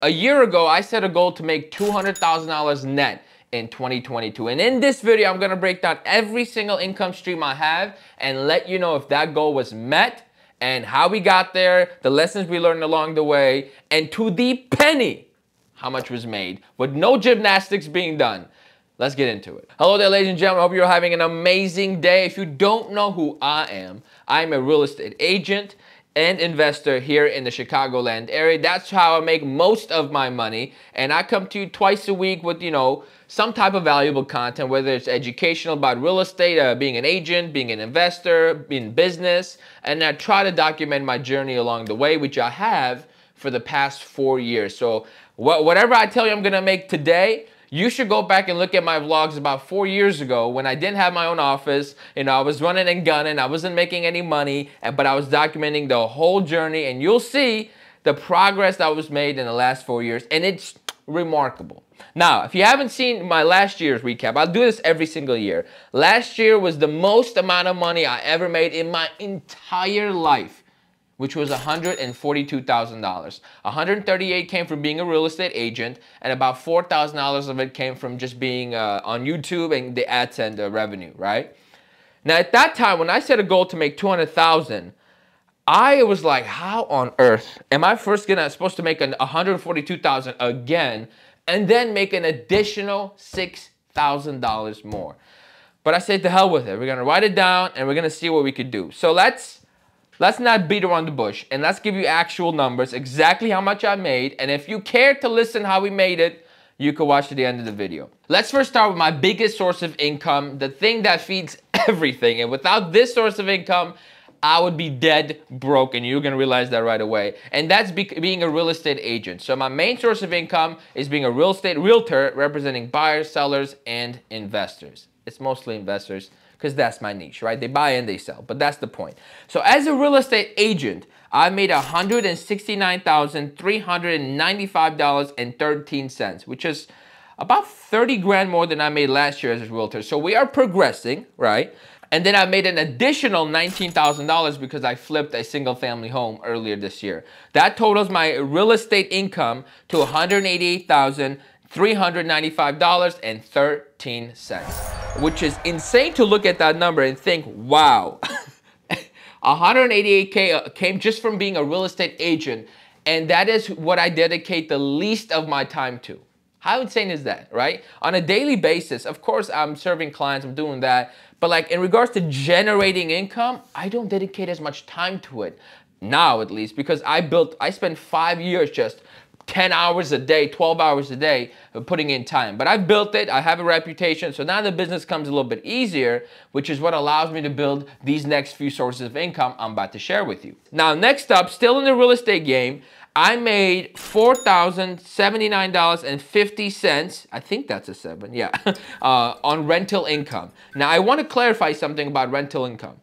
A year ago, I set a goal to make $200,000 net in 2022. And in this video, I'm gonna break down every single income stream I have and let you know if that goal was met and how we got there, the lessons we learned along the way, and to the penny, how much was made with no gymnastics being done. Let's get into it. Hello there, ladies and gentlemen. I hope you're having an amazing day. If you don't know who I'm a real estate agent and investor here in the Chicagoland area. That's how I make most of my money. And I come to you twice a week with, some type of valuable content, whether it's educational about real estate, being an agent, being an investor, in business. And I try to document my journey along the way, which I have for the past 4 years. So whatever I tell you I'm gonna make today, you should go back and look at my vlogs about 4 years ago when I didn't have my own office. I was running and gunning. I wasn't making any money, but I was documenting the whole journey, and you'll see the progress that was made in the last 4 years, and it's remarkable. Now, if you haven't seen my last year's recap, I'll do this every single year. Last year was the most amount of money I ever made in my entire life, which was $142,000. $138,000 came from being a real estate agent, and about $4,000 of it came from just being on YouTube and the AdSense revenue, right? Now, at that time, when I set a goal to make $200,000, I was like, how on earth am I supposed to make $142,000 again, and then make an additional $6,000 more? But I said, to hell with it. We're gonna write it down, and we're gonna see what we could do. So let's not beat around the bush, and let's give you actual numbers, exactly how much I made. And if you care to listen how we made it, you can watch to the end of the video. Let's first start with my biggest source of income, the thing that feeds everything. And without this source of income, I would be dead broke, and you're gonna realize that right away. And that's being a real estate agent. So my main source of income is being a real estate realtor representing buyers, sellers, and investors. It's mostly investors, because that's my niche, right? They buy and they sell, but that's the point. So as a real estate agent, I made $169,395.13, which is about 30 grand more than I made last year as a realtor. So we are progressing, right? And then I made an additional $19,000 because I flipped a single family home earlier this year. That totals my real estate income to $188,395.13, which is insane to look at that number and think, wow, 188K came just from being a real estate agent, and that is what I dedicate the least of my time to. How insane is that, right? On a daily basis, of course, I'm serving clients, I'm doing that, but like in regards to generating income, I don't dedicate as much time to it now, at least, because I spent 5 years just 10 hours a day, 12 hours a day putting in time. But I've built it, I have a reputation, so now the business comes a little bit easier, which is what allows me to build these next few sources of income I'm about to share with you. Now, next up, still in the real estate game, I made $4,079.50, I think that's a 7, yeah, on rental income. Now, I want to clarify something about rental income.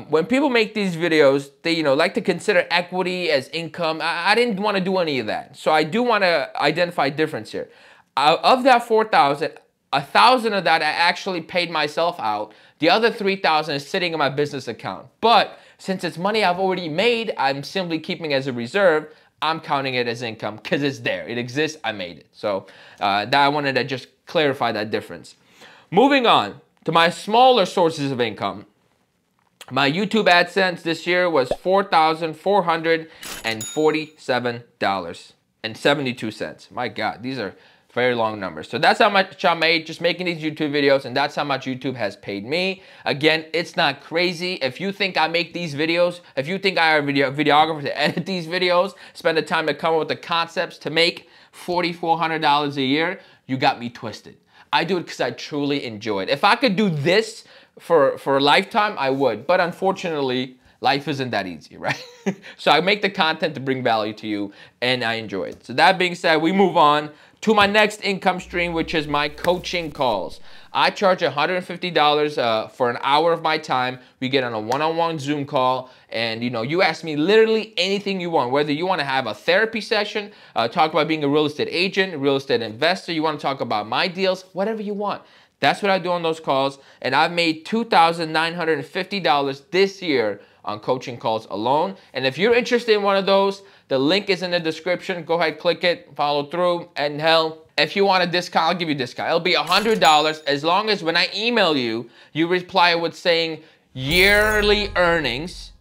When people make these videos, they like to consider equity as income. I didn't want to do any of that. So I do want to identify a difference here. Of that 4,000, 1,000 of that I actually paid myself out. The other 3,000 is sitting in my business account. But since it's money I've already made, I'm simply keeping as a reserve. I'm counting it as income because it's there. It exists. I made it. So that I wanted to just clarify that difference. Moving on to my smaller sources of income. My YouTube AdSense this year was $4,447.72. My God, these are very long numbers. So that's how much I made just making these YouTube videos, and that's how much YouTube has paid me. Again, it's not crazy. If you think I make these videos, if you think I are a videographer to edit these videos, spend the time to come up with the concepts to make $4,400 a year, you got me twisted. I do it because I truly enjoy it. If I could do this for a lifetime, I would. But unfortunately, life isn't that easy, right? So I make the content to bring value to you, and I enjoy it. So that being said, we move on to my next income stream, which is my coaching calls. I charge $150 for an hour of my time. We get on a one-on-one Zoom call, and you ask me literally anything you want, whether you want to have a therapy session, talk about being a real estate agent, real estate investor, you want to talk about my deals, whatever you want. That's what I do on those calls, and I've made $2,950 this year on coaching calls alone. And if you're interested in one of those, The link is in the description. Go ahead, click it, follow through, and hell, if you want a discount, I'll give you a discount. It'll be $100 as long as when I email you, you reply with saying yearly earnings,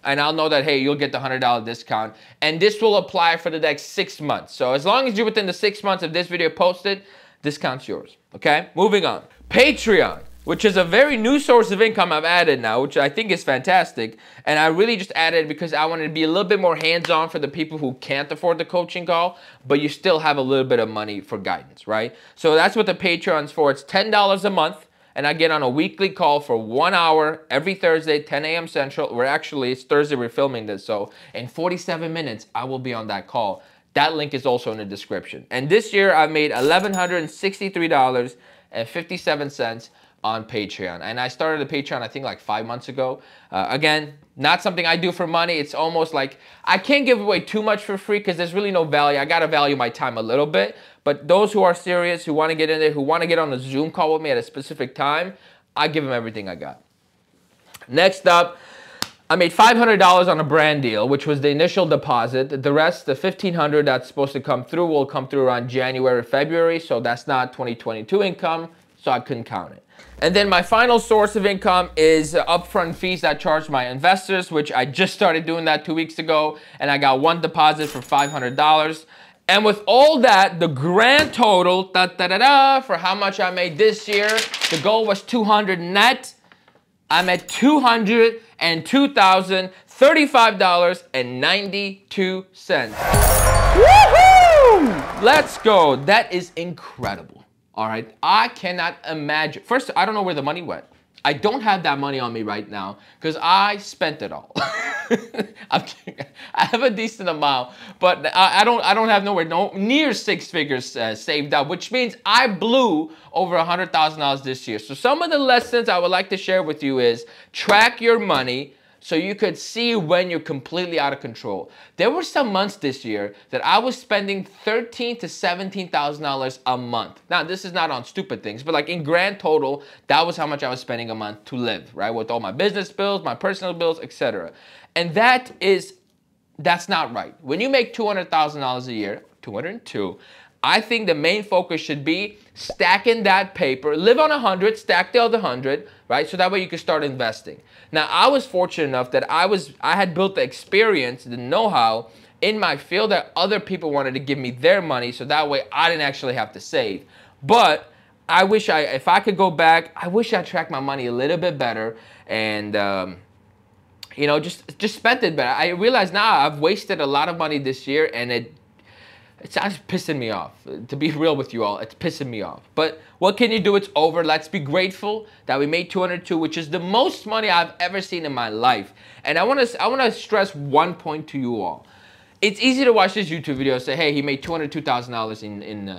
and I'll know that, hey, you'll get the $100 discount. And this will apply for the next 6 months. So as long as you're within the 6 months of this video posted, discount's yours, okay? Moving on. Patreon, which is a very new source of income I've added now, which I think is fantastic. And I really just added because I wanted to be a little bit more hands-on for the people who can't afford the coaching call, but you still have a little bit of money for guidance, right? So that's what the Patreon's for. It's $10 a month, and I get on a weekly call for 1 hour every Thursday, 10 a.m. Central. It's Thursday we're filming this, so in 47 minutes, I will be on that call. That link is also in the description. And this year, I made $1,163.57 on Patreon. And I started the Patreon, I think like 5 months ago. Again, not something I do for money. It's almost like I can't give away too much for free because there's really no value. I got to value my time a little bit. But those who are serious, who want to get in there, who want to get on a Zoom call with me at a specific time, I give them everything I got. Next up, I made $500 on a brand deal, which was the initial deposit. The rest, the $1,500 that's supposed to come through, will come through around January, February. So that's not 2022 income, so I couldn't count it. And then my final source of income is upfront fees that I charge my investors, which I just started doing that 2 weeks ago. And I got one deposit for $500. And with all that, the grand total, for how much I made this year, the goal was $200 net. I'm at $202,035.92. Woohoo! Let's go. That is incredible. All right, I cannot imagine. First, I don't know where the money went. I don't have that money on me right now because I spent it all. I'm kidding. I have a decent amount, but I don't have nowhere near 6 figures saved up, which means I blew over $100,000 this year. So some of the lessons I would like to share with you is track your money, so you could see when you're completely out of control. There were some months this year that I was spending $13,000 to $17,000 a month. Now, this is not on stupid things, but like in grand total, that was how much I was spending a month to live, right? With all my business bills, my personal bills, etc. And that's not right. When you make $200,000 a year, 202, I think the main focus should be stacking that paper. Live on 100, stack the other 100, right? So that way you can start investing. Now, I was fortunate enough that I had built the experience, the know-how in my field that other people wanted to give me their money, so that way I didn't actually have to save. But I wish if I could go back, I wish I tracked my money a little bit better and you know, just spent it better. I realize now I've wasted a lot of money this year, and it's just pissing me off. To be real with you all, it's pissing me off. But what can you do? It's over. Let's be grateful that we made 202, which is the most money I've ever seen in my life. And I want to stress one point to you all. It's easy to watch this YouTube video and say, hey, he made $202,000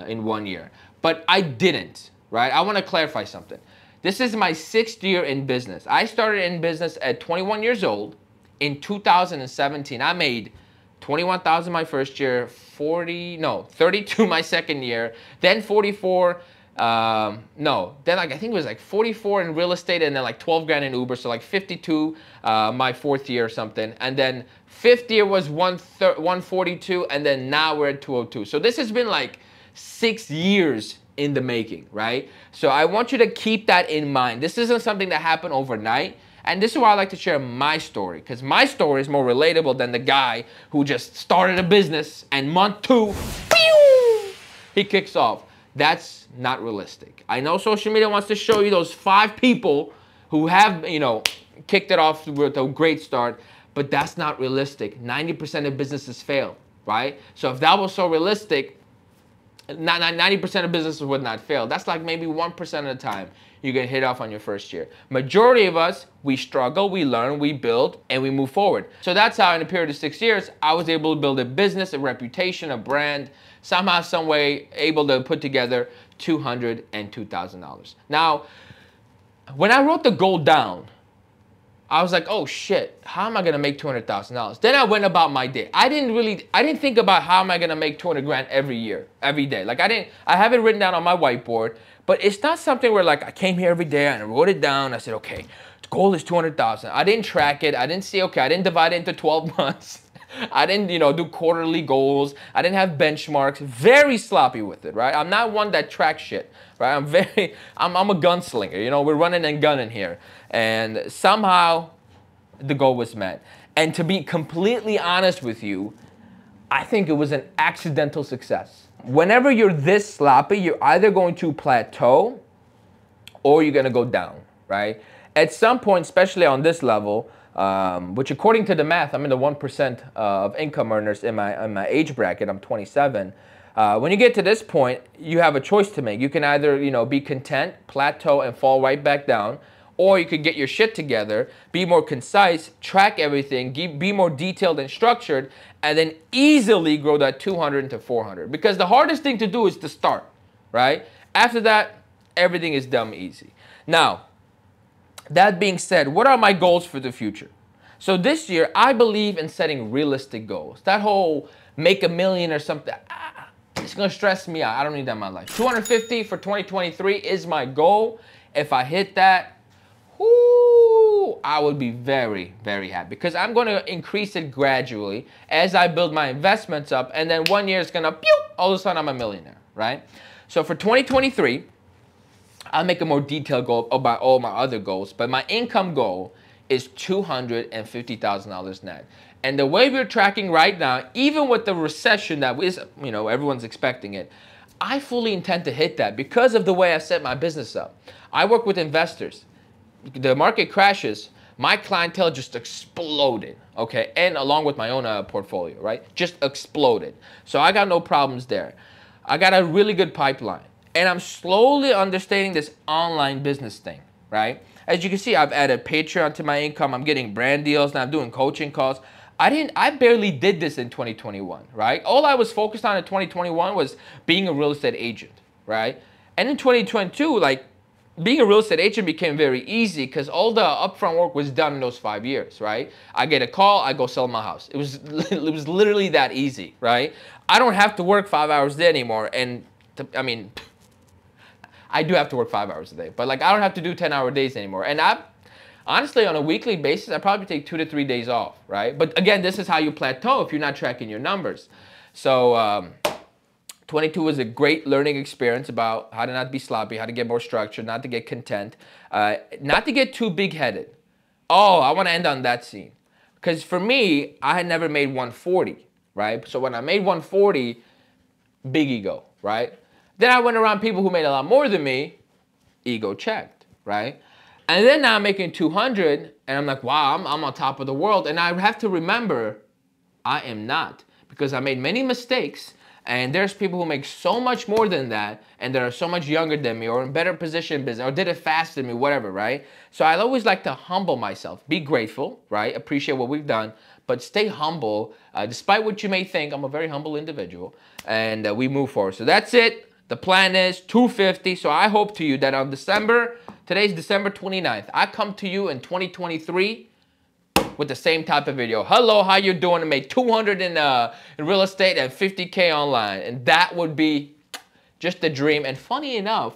in 1 year. But I didn't, right? I want to clarify something. This is my 6th year in business. I started in business at 21 years old. In 2017, I made 21,000 my first year, 32 my second year, then 44, then like I think it was like 44 in real estate, and then like 12 grand in Uber, so like 52 my 4th year or something, and then 5th year was 142, and then now we're at 202. So this has been like 6 years in the making, right? So I want you to keep that in mind. This isn't something that happened overnight. And this is why I like to share my story, because my story is more relatable than the guy who just started a business and month 2, he kicks off. That's not realistic. I know social media wants to show you those 5 people who have, you know, kicked it off with a great start, but that's not realistic. 90% of businesses fail, right? So if that was so realistic, 90% of businesses would not fail. That's like maybe 1% of the time you get hit off on your first year. Majority of us, we struggle, we learn, we build, and we move forward. So that's how in a period of 6 years, I was able to build a business, a reputation, a brand, somehow, some way, able to put together $202,000. Now, when I wrote the goal down, I was like, oh shit, how am I gonna make $200,000? Then I went about my day. I didn't think about how am I gonna make 200 grand every year, every day. Like I have it written down on my whiteboard, but it's not something where like I came here every day and I wrote it down. I said, okay, the goal is 200,000. I didn't track it. I didn't see, okay, I didn't divide it into 12 months. I didn't, do quarterly goals. I didn't have benchmarks. Very sloppy with it, right? I'm not one that tracks shit, right? I'm a gunslinger. We're running and gunning here. And somehow the goal was met. And to be completely honest with you, I think it was an accidental success. Whenever you're this sloppy, you're either going to plateau or you're going to go down, right? At some point, especially on this level, which according to the math, I'm in the 1% of income earners in my age bracket. I'm 27. When you get to this point, you have a choice to make. You can either, be content, plateau, and fall right back down, or you could get your shit together, be more concise, track everything, be more detailed and structured, and then easily grow that 200 into 400. Because the hardest thing to do is to start, right? After that, everything is dumb easy. Now, that being said, what are my goals for the future? So this year, I believe in setting realistic goals. That whole make $1 million or something, it's gonna stress me out. I don't need that in my life. 250 for 2023 is my goal. If I hit that, I would be very, very happy because I'm going to increase it gradually as I build my investments up, and then 1 year it's going to, all of a sudden I'm a millionaire, right? So for 2023, I'll make a more detailed goal about all my other goals, but my income goal is $250,000 net. And the way we're tracking right now, even with the recession that is, everyone's expecting it, I fully intend to hit that because of the way I set my business up. I work with investors. The market crashes, my clientele just exploded, okay? And along with my own portfolio, right? Just exploded. So I got no problems there. I got a really good pipeline. And I'm slowly understanding this online business thing, right? As you can see, I've added Patreon to my income. I'm getting brand deals. Now I'm doing coaching calls. I barely did this in 2021, right? All I was focused on in 2021 was being a real estate agent, right? And in 2022, being a real estate agent became very easy because all the upfront work was done in those 5 years, right? I get a call, I go sell my house. It was literally that easy, right? I don't have to work 5 hours a day anymore. And I do have to work 5 hours a day, but I don't have to do 10-hour days anymore. And honestly, on a weekly basis, I probably take 2 to 3 days off, right? But again, this is how you plateau if you're not tracking your numbers. So 22 was a great learning experience about how to not be sloppy, how to get more structured, not to get content, not to get too big-headed. Oh, I want to end on that scene. Because for me, I had never made 140, right? So when I made 140, big ego, right? Then I went around people who made a lot more than me, ego checked, right? And then now I'm making 200, and I'm like, wow, I'm on top of the world. And I have to remember, I am not. Because I made many mistakes. And there's people who make so much more than that, and that are so much younger than me, or in better position in business, or did it faster than me, whatever, right? So I always like to humble myself. Be grateful, right? Appreciate what we've done, but stay humble. Despite what you may think, I'm a very humble individual, and we move forward. So that's it. The plan is 250. So I hope to you that on today's December 29th, I come to you in 2023 with the same type of video. Hello, how you doing? I made 200 in real estate and 50K online. And that would be just a dream. And funny enough,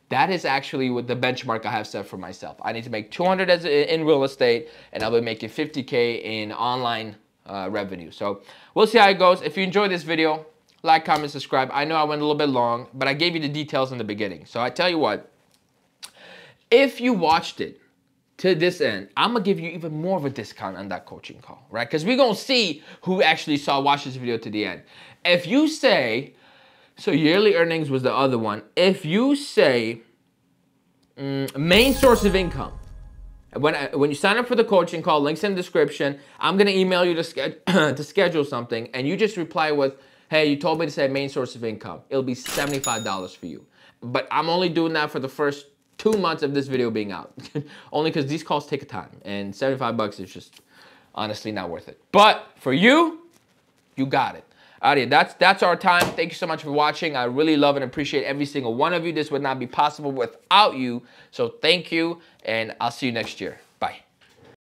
that is actually what the benchmark I have set for myself. I need to make 200 in real estate, and I'll be making 50K in online revenue. So we'll see how it goes. If you enjoyed this video, like, comment, subscribe. I know I went a little bit long, but I gave you the details in the beginning. So I tell you what, if you watched it to this end, I'm gonna give you even more of a discount on that coaching call, right? Because we're gonna see who actually watched this video to the end. If you say, so yearly earnings was the other one. If you say main source of income, when you sign up for the coaching call, links in the description, I'm gonna email you to schedule something, and you just reply with, hey, you told me to say main source of income. It'll be $75 for you. But I'm only doing that for the first 2 months of this video being out. Only because these calls take a time, and 75 bucks is just honestly not worth it. But for you, you got it. Alrighty, that's our time. Thank you so much for watching. I really love and appreciate every single one of you. This would not be possible without you. So thank you, and I'll see you next year.